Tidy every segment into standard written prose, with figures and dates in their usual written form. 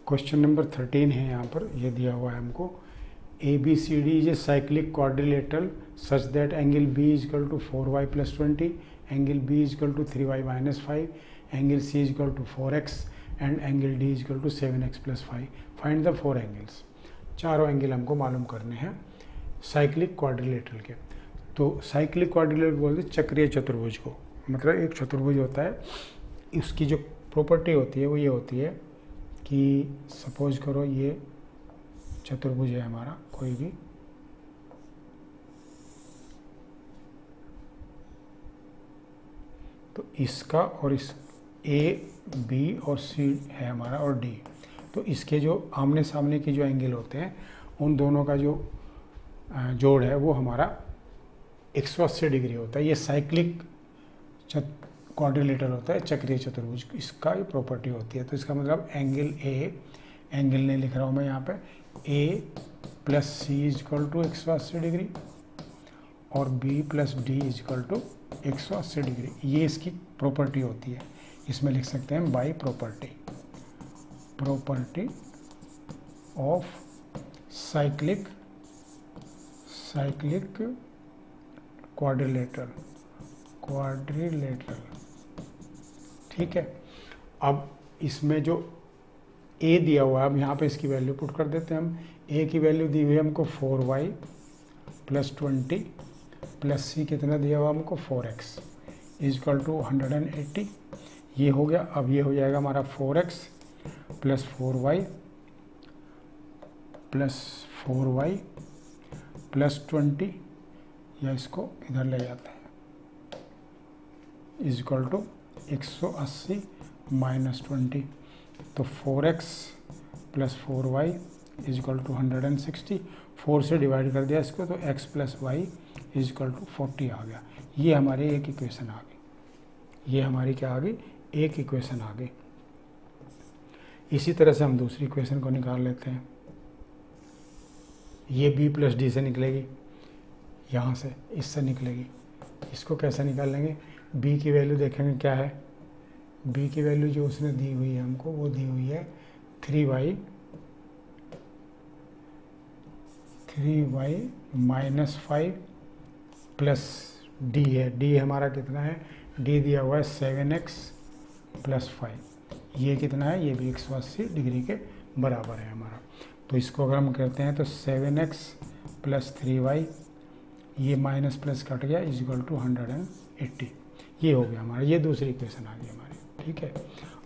Question number 13 है यहाँ पर, ये दिया हुआ है हमको, ABCD is a cyclic quadrilateral such that angle B is equal to 4y + 20, angle B is equal to 3y - 5, angle C is equal to 4x and angle D is equal to 7x + 5। Find the 4 angles. चारों angle हमको मालूम करने हैं cyclic quadrilateral के। तो cyclic quadrilateral बोलते हैं चक्रीय चतुर्भुज को, मतलब एक चतुर्भुज होता है, इसकी जो प्रॉपर्टी होती है वो ये होती है कि सपोज करो ये चतुर्भुज है हमारा कोई भी, तो इसका और इस A, B और C है हमारा और D, तो इसके जो आमने सामने के जो एंगल होते हैं उन दोनों का जो जोड़ है वो हमारा 180 डिग्री होता है। ये साइक्लिक क्वाड्रिलेटरल होता है, चक्रीय चतुर्भुज, इसका ये प्रॉपर्टी होती है। तो इसका मतलब एंगल A, एंगल नहीं लिख रहा हूँ मैं यहाँ पे, A + C is equal to 180 degree और B + D is equal to 180 degree, ये इसकी प्रॉपर्टी होती है। इसमें लिख सकते हैं by property of cyclic quadrilateral, ठीक है। अब इसमें जो A दिया हुआ है, अब यहाँ पे इसकी वैल्यू पुट कर देते हैं हम। A की वैल्यू दी हुई है हमको 4y + 20 प्लस C कितना दिया हुआ हमको 4x इज इक्वल टू 180, ये हो गया। अब ये हो जाएगा हमारा 4x + 4y + 20, या इसको इधर ले जाते हैं, इज इक्वल टू 180 - 20, तो 4x + 4y is equal to 160, 4 से डिवाइड कर दिया इसको, तो x + y is equal to 40 आ गया। ये हमारी एक इक्वेशन आ गई, ये हमारी क्या आ गई, एक इक्वेशन आ गई। इसी तरह से हम दूसरी इक्वेशन को निकाल लेते हैं। ये B + D से निकलेगी, यहाँ से इससे निकलेगी। इसको कैसे निकाल लेंगे, B की वैल्यू देखेंगे क्या है, B की वैल्यू जो उसने दी हुई है हमको, वो दी हुई है 3y - 5 प्लस D है, D हमारा कितना है, D दिया हुआ है 7x + 5, ये कितना है, ये भी 180 डिग्री के बराबर है हमारा। तो इसको अगर हम करते हैं तो 7x + 3y, ये माइनस प्लस कट गया, इज इक्वल टू 180, ये हो गया हमारा, ये दूसरी इक्वेशन आ गई हमारी, ठीक है।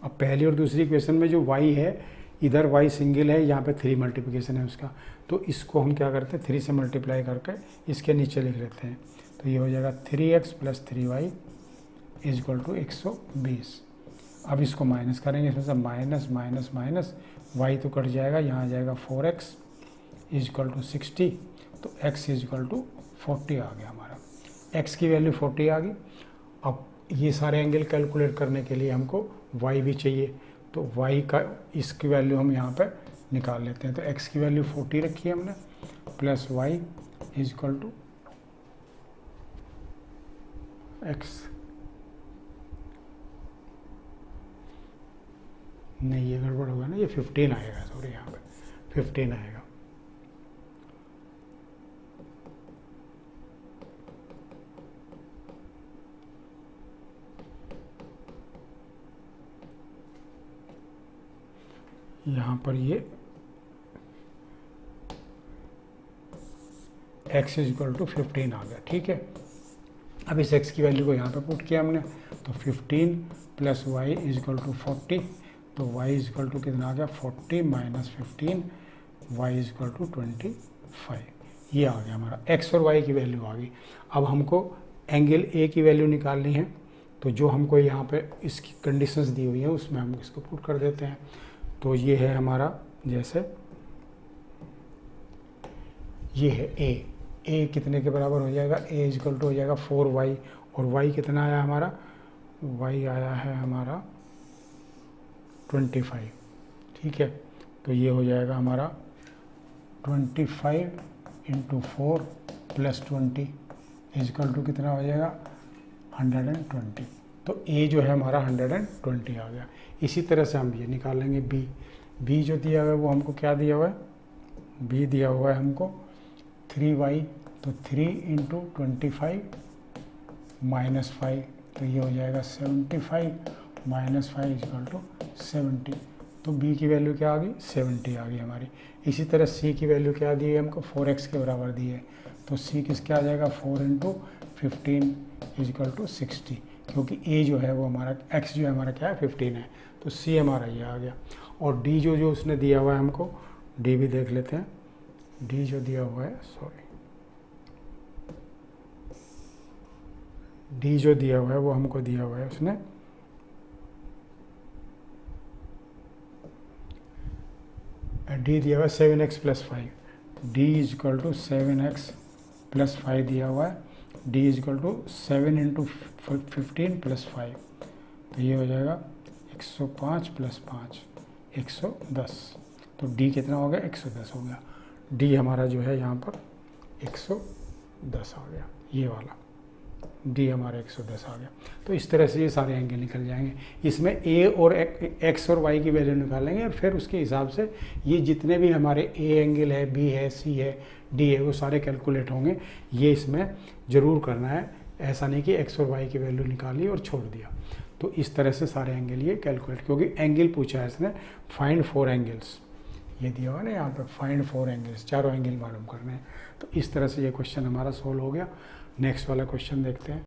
अब पहली और दूसरी इक्वेशन में जो y है, इधर y सिंगल है, यहाँ पे 3 मल्टीप्लिकेशन है उसका, तो इसको हम क्या करते हैं 3 से मल्टीप्लाई करके इसके नीचे लिख लेते हैं। तो ये हो जाएगा 3x + 3y is equal to 120। अब इसको माइनस करेंगे, इसमें से माइनस माइनस माइनस, y तो कट जाएगा, यहाँ आ जाएगा 4x इज इक्वल टू 60, तो x इज इक्वल टू 40 आ गया हमारा, x की वैल्यू 40 आ गई। अब ये सारे एंगल कैलकुलेट करने के लिए हमको y भी चाहिए, तो y का इसकी वैल्यू हम यहाँ पे निकाल लेते हैं। तो x की वैल्यू 40 रखी है हमने, plus y is equal to x, नहीं ये गड़बड़ होगा ना, ये 15 आएगा, सॉरी यहाँ पे 15 आएगा। यहाँ पर ये x इज इक्वल टू 15 आ गया, ठीक है। अब इस x की वैल्यू को यहाँ पे पुट किया हमने, तो 15 + y इज इक्वल टू 40, तो y इज इक्वल टू कितना आ गया 40 - 15, y इज इक्वल टू 25, ये आ गया हमारा, x और y की वैल्यू आ गई। अब हमको एंगल A की वैल्यू निकालनी है, तो जो हमको यहाँ पे इसकी कंडीशंस दी हुई है उसमें हम इसको पुट कर देते हैं। तो ये है हमारा, जैसे ये है A कितने के बराबर हो जाएगा, A इज इक्वल टू हो जाएगा 4y, और y कितना आया हमारा, y आया है हमारा 25, ठीक है। तो ये हो जाएगा हमारा 25 × 4 + 20 इज इक्वल टू कितना हो जाएगा 120, तो A जो है हमारा 120 आ गया। इसी तरह से हम ये निकाल लेंगे B बी जो दिया हुआ है वो हमको क्या दिया हुआ है, बी दिया हुआ है हमको 3y, तो 3 इंटू 25 माइनस 5, तो ये हो जाएगा 75 माइनस 5 इजकल टू 70। तो बी की वैल्यू क्या आ गई, 70 आ गई हमारी। इसी तरह सी की वैल्यू क्या दी है हमको, 4x के बराबर दी है, तो सी किसके आ जाएगा 4 इंटू 15 इजकल टू 60, क्योंकि ए जो है वो हमारा, एक्स जो है हमारा क्या है 15 है, तो सी हमारा ये आ गया। और डी जो उसने दिया हुआ है हमको, डी भी देख लेते हैं। डी जो दिया हुआ है, सॉरी, डी जो दिया हुआ है वो हमको दिया हुआ है उसने डी दिया हुआ है 7x plus 5, D is equal to 7x plus 5 दिया हुआ है, D is equal to 7 into 15 plus 5, तो ये हो जाएगा 105 प्लस 5 110, तो डी कितना हो गया 110 हो गया। डी हमारा जो है यहाँ पर 110 आ गया, ये वाला डी हमारा 110 आ गया। तो इस तरह से ये सारे एंगल निकल जाएंगे। इसमें ए और एक्स और वाई की वैल्यू निकालेंगे और फिर उसके हिसाब से ये जितने भी हमारे ए एंगल है, बी है, सी है, डी है, वो सारे कैलकुलेट होंगे। ये इसमें ज़रूर करना है, ऐसा नहीं कि एक्स और वाई की वैल्यू निकाली और छोड़ दिया। तो इस तरह से सारे एंगल ये कैलकुलेट, क्योंकि एंगल पूछा है इसने, फाइंड 4 एंगल्स, ये दिया हुआ ना यहाँ पर, फाइंड 4 एंगल्स, चारों एंगल मालूम करने हैं। तो इस तरह से ये क्वेश्चन हमारा सोल्व हो गया। नेक्स्ट वाला क्वेश्चन देखते हैं।